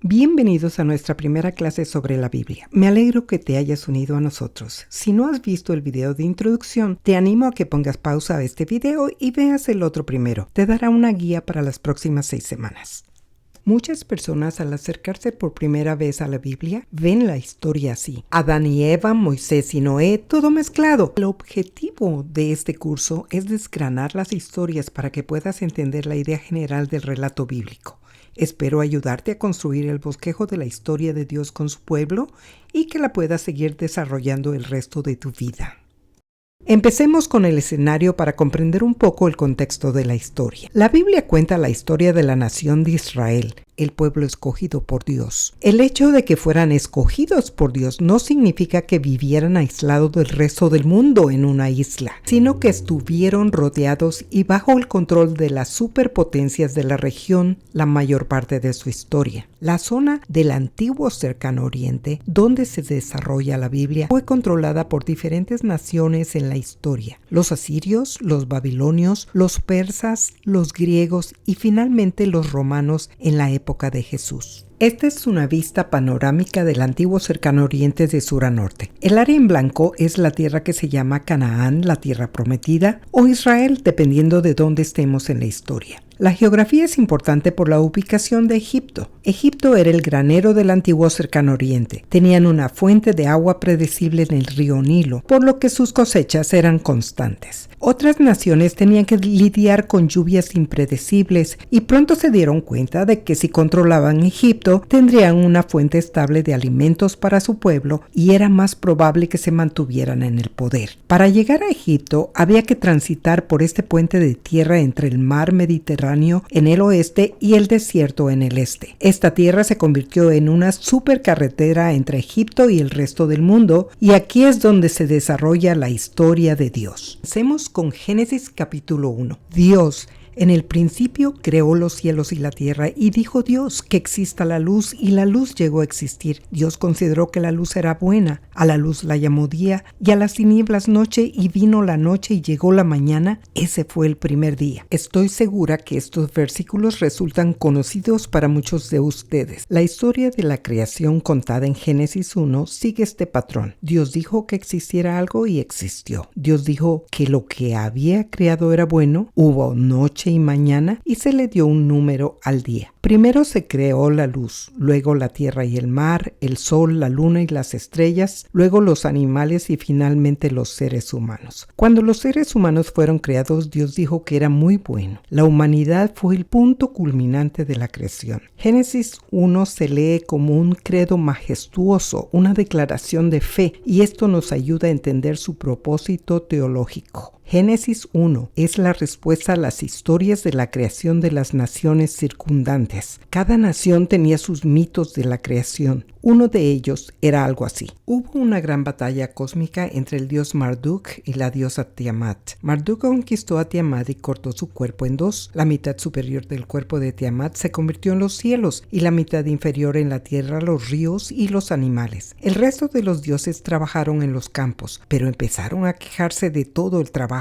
Bienvenidos a nuestra primera clase sobre la Biblia. Me alegro que te hayas unido a nosotros. Si no has visto el video de introducción, te animo a que pongas pausa a este video y veas el otro primero. Te dará una guía para las próximas 6 semanas. Muchas personas al acercarse por primera vez a la Biblia ven la historia así. Adán y Eva, Moisés y Noé, todo mezclado. El objetivo de este curso es desgranar las historias para que puedas entender la idea general del relato bíblico. Espero ayudarte a construir el bosquejo de la historia de Dios con su pueblo y que la puedas seguir desarrollando el resto de tu vida. Empecemos con el escenario para comprender un poco el contexto de la historia. La Biblia cuenta la historia de la nación de Israel, el pueblo escogido por Dios. El hecho de que fueran escogidos por Dios no significa que vivieran aislados del resto del mundo en una isla, sino que estuvieron rodeados y bajo el control de las superpotencias de la región la mayor parte de su historia. La zona del antiguo Cercano Oriente, donde se desarrolla la Biblia, fue controlada por diferentes naciones en la historia: los asirios, los babilonios, los persas, los griegos y finalmente los romanos en la época de Jesús. Esta es una vista panorámica del antiguo Cercano Oriente de sur a norte. El área en blanco es la tierra que se llama Canaán, la tierra prometida, o Israel, dependiendo de dónde estemos en la historia. La geografía es importante por la ubicación de Egipto. Egipto era el granero del antiguo Cercano Oriente. Tenían una fuente de agua predecible en el río Nilo, por lo que sus cosechas eran constantes. Otras naciones tenían que lidiar con lluvias impredecibles y pronto se dieron cuenta de que si controlaban Egipto, tendrían una fuente estable de alimentos para su pueblo y era más probable que se mantuvieran en el poder. Para llegar a Egipto, había que transitar por este puente de tierra entre el mar Mediterráneo en el oeste y el desierto en el este. Esta tierra se convirtió en una supercarretera entre Egipto y el resto del mundo, y aquí es donde se desarrolla la historia de Dios. Comencemos con Génesis capítulo 1. Dios en el principio creó los cielos y la tierra, y dijo Dios que exista la luz, y la luz llegó a existir. Dios consideró que la luz era buena. A la luz la llamó día, y a las tinieblas noche, y vino la noche y llegó la mañana. Ese fue el primer día. Estoy segura que estos versículos resultan conocidos para muchos de ustedes. La historia de la creación contada en Génesis 1 sigue este patrón. Dios dijo que existiera algo y existió. Dios dijo que lo que había creado era bueno. Hubo noche y mañana, y se le dio un número al día. Primero se creó la luz, luego la tierra y el mar, el sol, la luna y las estrellas, luego los animales y finalmente los seres humanos. Cuando los seres humanos fueron creados, Dios dijo que era muy bueno. La humanidad fue el punto culminante de la creación. Génesis 1 se lee como un credo majestuoso, una declaración de fe, y esto nos ayuda a entender su propósito teológico. Génesis 1 es la respuesta a las historias de la creación de las naciones circundantes. Cada nación tenía sus mitos de la creación. Uno de ellos era algo así. Hubo una gran batalla cósmica entre el dios Marduk y la diosa Tiamat. Marduk conquistó a Tiamat y cortó su cuerpo en dos. La mitad superior del cuerpo de Tiamat se convirtió en los cielos y la mitad inferior en la tierra, los ríos y los animales. El resto de los dioses trabajaron en los campos, pero empezaron a quejarse de todo el trabajo.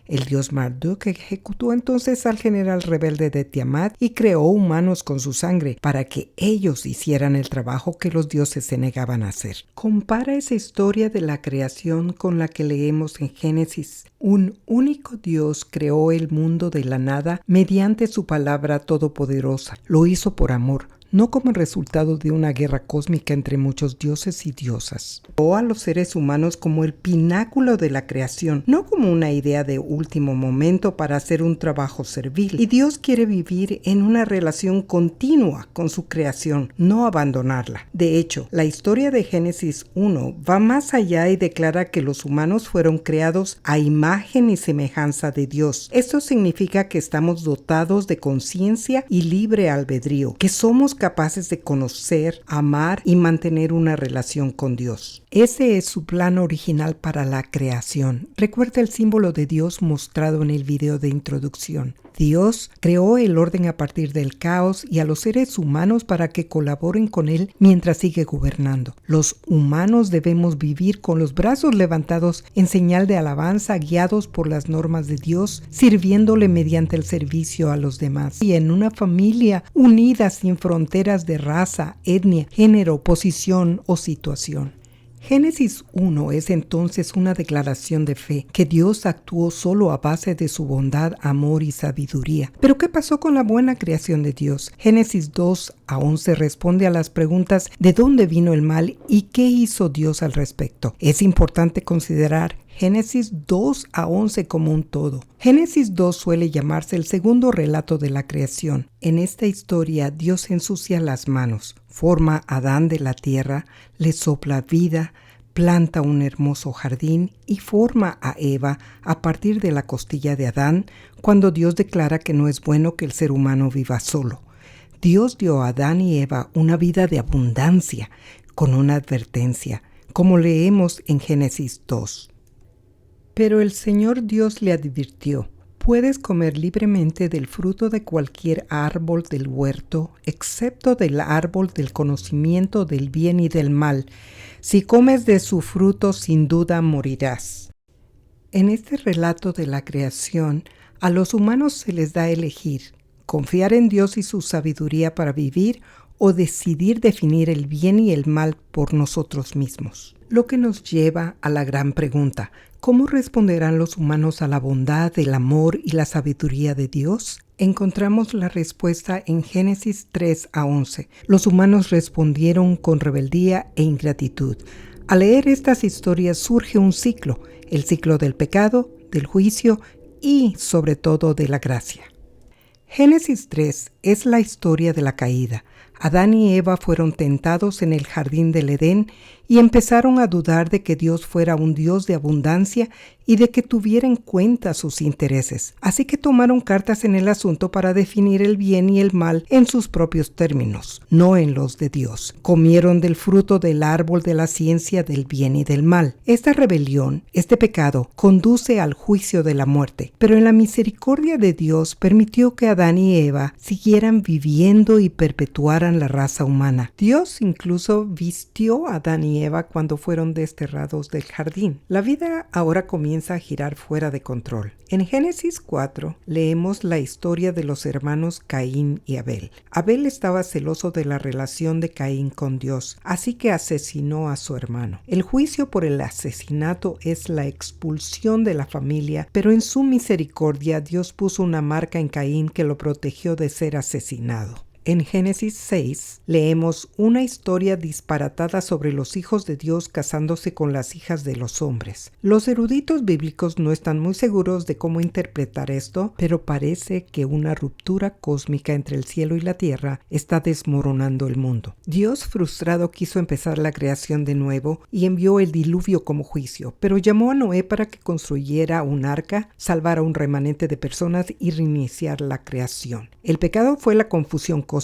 El dios Marduk ejecutó entonces al general rebelde de Tiamat y creó humanos con su sangre para que ellos hicieran el trabajo que los dioses se negaban a hacer. Compara esa historia de la creación con la que leemos en Génesis. Un único Dios creó el mundo de la nada mediante su palabra todopoderosa. Lo hizo por amor, no como resultado de una guerra cósmica entre muchos dioses y diosas. O a los seres humanos como el pináculo de la creación, no como una idea de último momento para hacer un trabajo servil. Y Dios quiere vivir en una relación continua con su creación, no abandonarla. De hecho, la historia de Génesis 1 va más allá y declara que los humanos fueron creados a imagen y semejanza de Dios. Esto significa que estamos dotados de conciencia y libre albedrío, que somos capaces de conocer, amar y mantener una relación con Dios. Ese es su plan original para la creación. Recuerda el símbolo de Dios mostrado en el video de introducción. Dios creó el orden a partir del caos y a los seres humanos para que colaboren con él mientras sigue gobernando. Los humanos debemos vivir con los brazos levantados en señal de alabanza, guiados por las normas de Dios, sirviéndole mediante el servicio a los demás. Y en una familia unida sin fronteras de raza, etnia, género, posición o situación. Génesis 1 es entonces una declaración de fe, que Dios actuó solo a base de su bondad, amor y sabiduría. ¿Pero qué pasó con la buena creación de Dios? Génesis 2 a 11 responde a las preguntas de dónde vino el mal y qué hizo Dios al respecto. Es importante considerar Génesis 2 a 11 como un todo. Génesis 2 suele llamarse el segundo relato de la creación. En esta historia, Dios ensucia las manos, forma a Adán de la tierra, le sopla vida, planta un hermoso jardín y forma a Eva a partir de la costilla de Adán, cuando Dios declara que no es bueno que el ser humano viva solo. Dios dio a Adán y Eva una vida de abundancia, con una advertencia, como leemos en Génesis 2. Pero el Señor Dios le advirtió: puedes comer libremente del fruto de cualquier árbol del huerto, excepto del árbol del conocimiento del bien y del mal. Si comes de su fruto, sin duda morirás. En este relato de la creación, a los humanos se les da a elegir: confiar en Dios y su sabiduría para vivir, o decidir definir el bien y el mal por nosotros mismos. Lo que nos lleva a la gran pregunta: ¿cómo responderán los humanos a la bondad, el amor y la sabiduría de Dios? Encontramos la respuesta en Génesis 3 a 11. Los humanos respondieron con rebeldía e ingratitud. Al leer estas historias surge un ciclo: el ciclo del pecado, del juicio y, sobre todo, de la gracia. Génesis 3 es la historia de la caída. Adán y Eva fueron tentados en el jardín del Edén y empezaron a dudar de que Dios fuera un Dios de abundancia y de que tuviera en cuenta sus intereses. Así que tomaron cartas en el asunto para definir el bien y el mal en sus propios términos, no en los de Dios. Comieron del fruto del árbol de la ciencia del bien y del mal. Esta rebelión, este pecado, conduce al juicio de la muerte, pero en la misericordia de Dios permitió que Adán y Eva siguieran viviendo y perpetuaran la raza humana. Dios incluso vistió a Adán y Eva cuando fueron desterrados del jardín. La vida ahora comienza a girar fuera de control. En Génesis 4 leemos la historia de los hermanos Caín y Abel. Abel estaba celoso de la relación de Caín con Dios, así que asesinó a su hermano. El juicio por el asesinato es la expulsión de la familia, pero en su misericordia Dios puso una marca en Caín que lo protegió de ser asesinado. En Génesis 6 leemos una historia disparatada sobre los hijos de Dios casándose con las hijas de los hombres. Los eruditos bíblicos no están muy seguros de cómo interpretar esto, pero parece que una ruptura cósmica entre el cielo y la tierra está desmoronando el mundo. Dios, frustrado, quiso empezar la creación de nuevo y envió el diluvio como juicio, pero llamó a Noé para que construyera un arca, salvara un remanente de personas y reiniciar la creación. El pecado fue la confusión cósmica.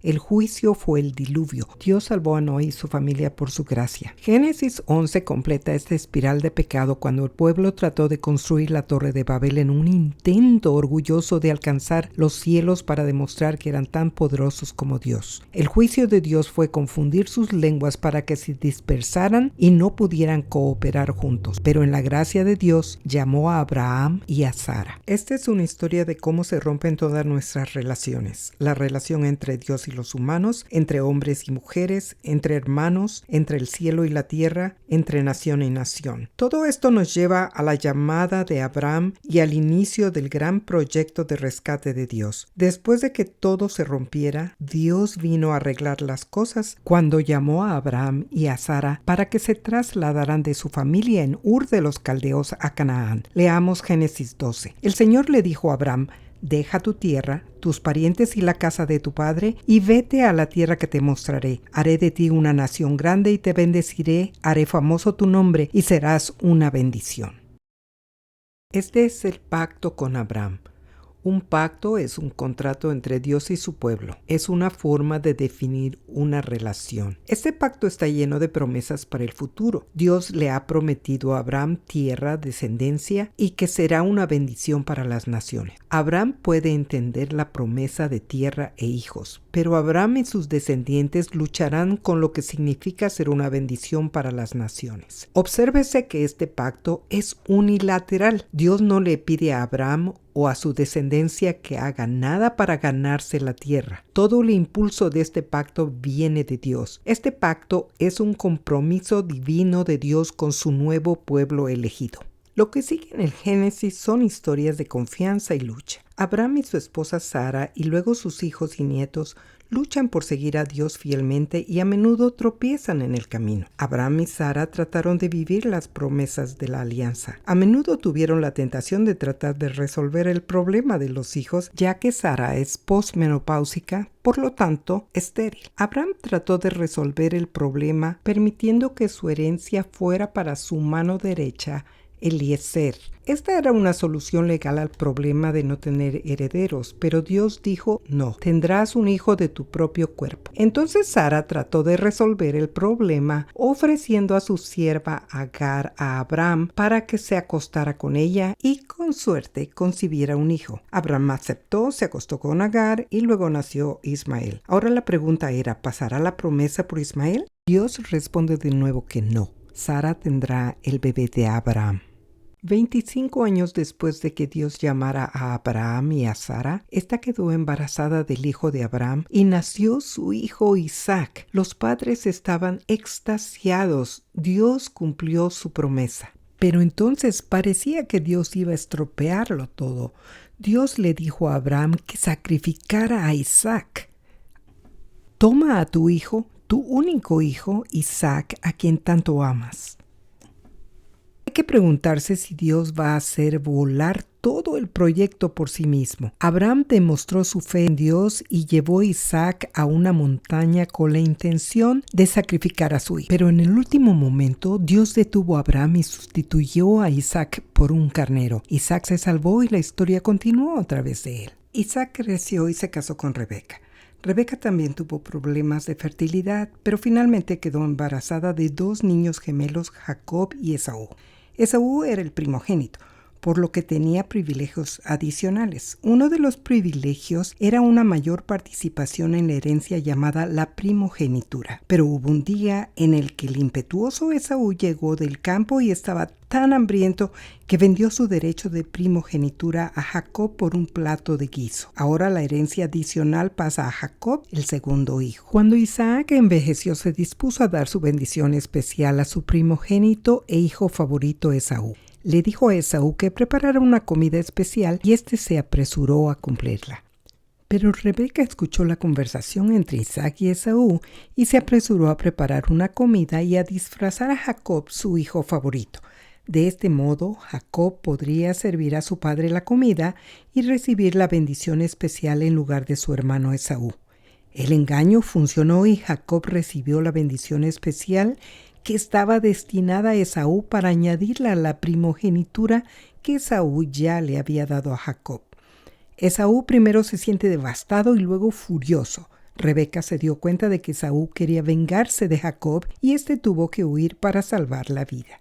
El juicio fue el diluvio. Dios salvó a Noé y su familia por su gracia. Génesis 11 completa esta espiral de pecado cuando el pueblo trató de construir la Torre de Babel en un intento orgulloso de alcanzar los cielos para demostrar que eran tan poderosos como Dios. El juicio de Dios fue confundir sus lenguas para que se dispersaran y no pudieran cooperar juntos. Pero en la gracia de Dios llamó a Abraham y a Sara. Esta es una historia de cómo se rompen todas nuestras relaciones. La relación entre Dios y los humanos, entre hombres y mujeres, entre hermanos, entre el cielo y la tierra, entre nación y nación. Todo esto nos lleva a la llamada de Abraham y al inicio del gran proyecto de rescate de Dios. Después de que todo se rompiera, Dios vino a arreglar las cosas cuando llamó a Abraham y a Sara para que se trasladaran de su familia en Ur de los Caldeos a Canaán. Leamos Génesis 12. El Señor le dijo a Abraham: deja tu tierra, tus parientes y la casa de tu padre, y vete a la tierra que te mostraré. Haré de ti una nación grande y te bendeciré, haré famoso tu nombre y serás una bendición. Este es el pacto con Abraham. Un pacto es un contrato entre Dios y su pueblo. Es una forma de definir una relación. Este pacto está lleno de promesas para el futuro. Dios le ha prometido a Abraham tierra, descendencia y que será una bendición para las naciones. Abraham puede entender la promesa de tierra e hijos, pero Abraham y sus descendientes lucharán con lo que significa ser una bendición para las naciones. Obsérvese que este pacto es unilateral. Dios no le pide a Abraham o a su descendencia que haga nada para ganarse la tierra. Todo el impulso de este pacto viene de Dios. Este pacto es un compromiso divino de Dios con su nuevo pueblo elegido. Lo que sigue en el Génesis son historias de confianza y lucha. Abraham y su esposa Sara y luego sus hijos y nietos luchan por seguir a Dios fielmente y a menudo tropiezan en el camino. Abraham y Sara trataron de vivir las promesas de la alianza. A menudo tuvieron la tentación de tratar de resolver el problema de los hijos, ya que Sara es posmenopáusica, por lo tanto, estéril. Abraham trató de resolver el problema permitiendo que su herencia fuera para su mano derecha, Eliezer. Esta era una solución legal al problema de no tener herederos, pero Dios dijo, no, tendrás un hijo de tu propio cuerpo. Entonces Sara trató de resolver el problema ofreciendo a su sierva Agar a Abraham para que se acostara con ella y con suerte concibiera un hijo. Abraham aceptó, se acostó con Agar y luego nació Ismael. Ahora la pregunta era, ¿pasará la promesa por Ismael? Dios responde de nuevo que no. Sara tendrá el bebé de Abraham. 25 años después de que Dios llamara a Abraham y a Sara, esta quedó embarazada del hijo de Abraham y nació su hijo Isaac. Los padres estaban extasiados. Dios cumplió su promesa. Pero entonces parecía que Dios iba a estropearlo todo. Dios le dijo a Abraham que sacrificara a Isaac. Toma a tu hijo, tu único hijo, Isaac, a quien tanto amas. Hay que preguntarse si Dios va a hacer volar todo el proyecto por sí mismo. Abraham demostró su fe en Dios y llevó a Isaac a una montaña con la intención de sacrificar a su hijo. Pero en el último momento, Dios detuvo a Abraham y sustituyó a Isaac por un carnero. Isaac se salvó y la historia continuó a través de él. Isaac creció y se casó con Rebeca. Rebeca también tuvo problemas de fertilidad, pero finalmente quedó embarazada de 2 niños gemelos, Jacob y Esaú. Esaú era el primogénito, por lo que tenía privilegios adicionales. Uno de los privilegios era una mayor participación en la herencia llamada la primogenitura. Pero hubo un día en el que el impetuoso Esaú llegó del campo y estaba tan hambriento que vendió su derecho de primogenitura a Jacob por un plato de guiso. Ahora la herencia adicional pasa a Jacob, el segundo hijo. Cuando Isaac envejeció, se dispuso a dar su bendición especial a su primogénito e hijo favorito Esaú. Le dijo a Esaú que preparara una comida especial y éste se apresuró a cumplirla. Pero Rebeca escuchó la conversación entre Isaac y Esaú y se apresuró a preparar una comida y a disfrazar a Jacob, su hijo favorito. De este modo, Jacob podría servir a su padre la comida y recibir la bendición especial en lugar de su hermano Esaú. El engaño funcionó y Jacob recibió la bendición especial que estaba destinada a Esaú para añadirla a la primogenitura que Esaú ya le había dado a Jacob. Esaú primero se siente devastado y luego furioso. Rebeca se dio cuenta de que Esaú quería vengarse de Jacob y éste tuvo que huir para salvar la vida.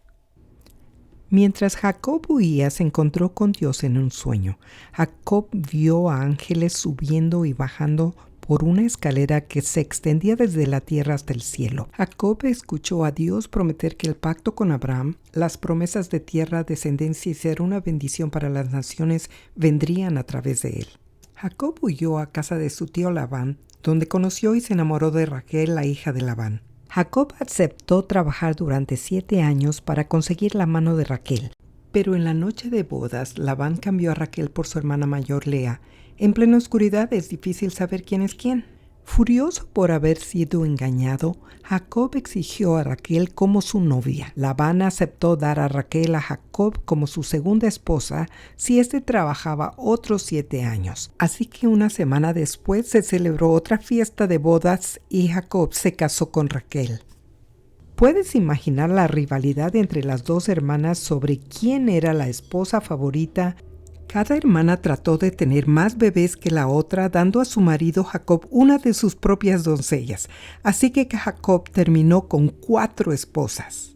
Mientras Jacob huía, se encontró con Dios en un sueño. Jacob vio a ángeles subiendo y bajando por una escalera que se extendía desde la tierra hasta el cielo. Jacob escuchó a Dios prometer que el pacto con Abraham, las promesas de tierra, descendencia y ser una bendición para las naciones vendrían a través de él. Jacob huyó a casa de su tío Labán, donde conoció y se enamoró de Raquel, la hija de Labán. Jacob aceptó trabajar durante 7 años para conseguir la mano de Raquel. Pero en la noche de bodas, Labán cambió a Raquel por su hermana mayor Lea. En plena oscuridad es difícil saber quién es quién. Furioso por haber sido engañado, Jacob exigió a Raquel como su novia. Labán aceptó dar a Raquel a Jacob como su segunda esposa si éste trabajaba otros 7 años. Así que una semana después se celebró otra fiesta de bodas y Jacob se casó con Raquel. ¿Puedes imaginar la rivalidad entre las 2 hermanas sobre quién era la esposa favorita Cada hermana trató de tener más bebés que la otra, dando a su marido Jacob una de sus propias doncellas, así que Jacob terminó con 4 esposas.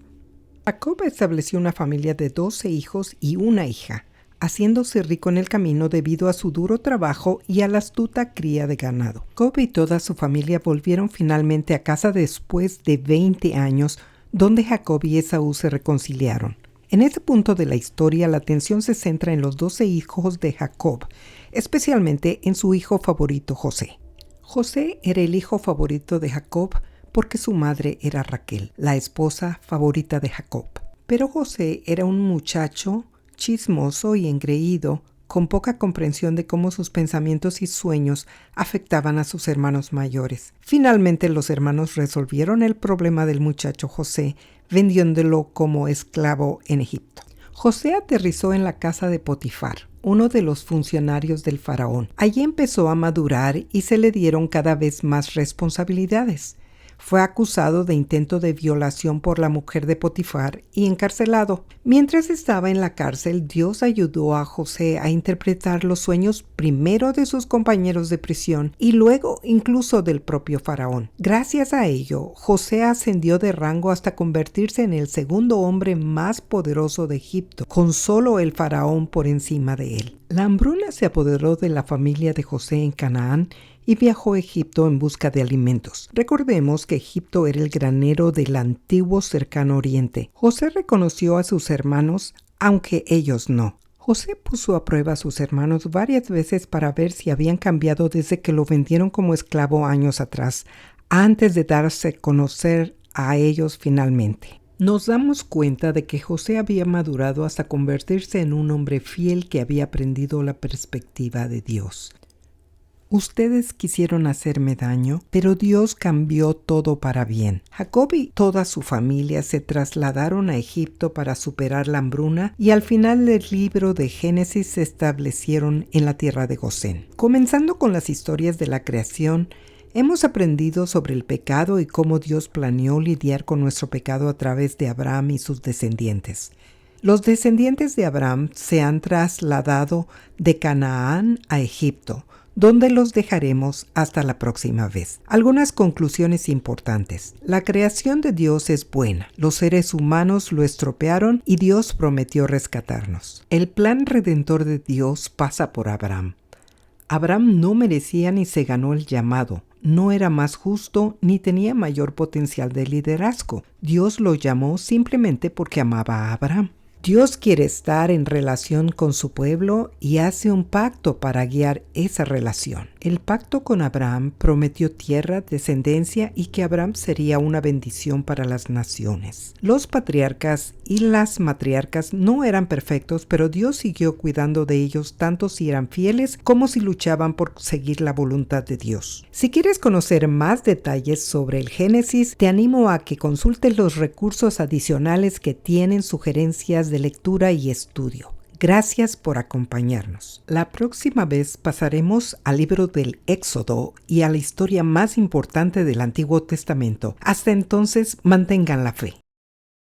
Jacob estableció una familia de 12 hijos y una hija, haciéndose rico en el camino debido a su duro trabajo y a la astuta cría de ganado. Jacob y toda su familia volvieron finalmente a casa después de 20 años, donde Jacob y Esaú se reconciliaron. En este punto de la historia, la atención se centra en los 12 hijos de Jacob, especialmente en su hijo favorito José. José era el hijo favorito de Jacob porque su madre era Raquel, la esposa favorita de Jacob. Pero José era un muchacho chismoso y engreído, con poca comprensión de cómo sus pensamientos y sueños afectaban a sus hermanos mayores. Finalmente, los hermanos resolvieron el problema del muchacho José, vendiéndolo como esclavo en Egipto. José aterrizó en la casa de Potifar, uno de los funcionarios del faraón. Allí empezó a madurar y se le dieron cada vez más responsabilidades. Fue acusado de intento de violación por la mujer de Potifar y encarcelado. Mientras estaba en la cárcel, Dios ayudó a José a interpretar los sueños primero de sus compañeros de prisión y luego incluso del propio faraón. Gracias a ello, José ascendió de rango hasta convertirse en el segundo hombre más poderoso de Egipto, con solo el faraón por encima de él. La hambruna se apoderó de la familia de José en Canaán y viajó a Egipto en busca de alimentos. Recordemos que Egipto era el granero del antiguo cercano oriente. José reconoció a sus hermanos, aunque ellos no. José puso a prueba a sus hermanos varias veces para ver si habían cambiado desde que lo vendieron como esclavo años atrás, antes de darse a conocer a ellos finalmente. Nos damos cuenta de que José había madurado hasta convertirse en un hombre fiel que había aprendido la perspectiva de Dios. Ustedes quisieron hacerme daño, pero Dios cambió todo para bien. Jacob y toda su familia se trasladaron a Egipto para superar la hambruna y al final del libro de Génesis se establecieron en la tierra de Gosén. Comenzando con las historias de la creación, hemos aprendido sobre el pecado y cómo Dios planeó lidiar con nuestro pecado a través de Abraham y sus descendientes. Los descendientes de Abraham se han trasladado de Canaán a Egipto, donde los dejaremos hasta la próxima vez. Algunas conclusiones importantes. La creación de Dios es buena. Los seres humanos lo estropearon y Dios prometió rescatarnos. El plan redentor de Dios pasa por Abraham. Abraham no merecía ni se ganó el llamado. No era más justo ni tenía mayor potencial de liderazgo. Dios lo llamó simplemente porque amaba a Abraham. Dios quiere estar en relación con su pueblo y hace un pacto para guiar esa relación. El pacto con Abraham prometió tierra, descendencia y que Abraham sería una bendición para las naciones. Los patriarcas y las matriarcas no eran perfectos, pero Dios siguió cuidando de ellos tanto si eran fieles como si luchaban por seguir la voluntad de Dios. Si quieres conocer más detalles sobre el Génesis, te animo a que consultes los recursos adicionales que tienen sugerencias de lectura y estudio. Gracias por acompañarnos. La próxima vez pasaremos al libro del Éxodo y a la historia más importante del Antiguo Testamento. Hasta entonces, mantengan la fe.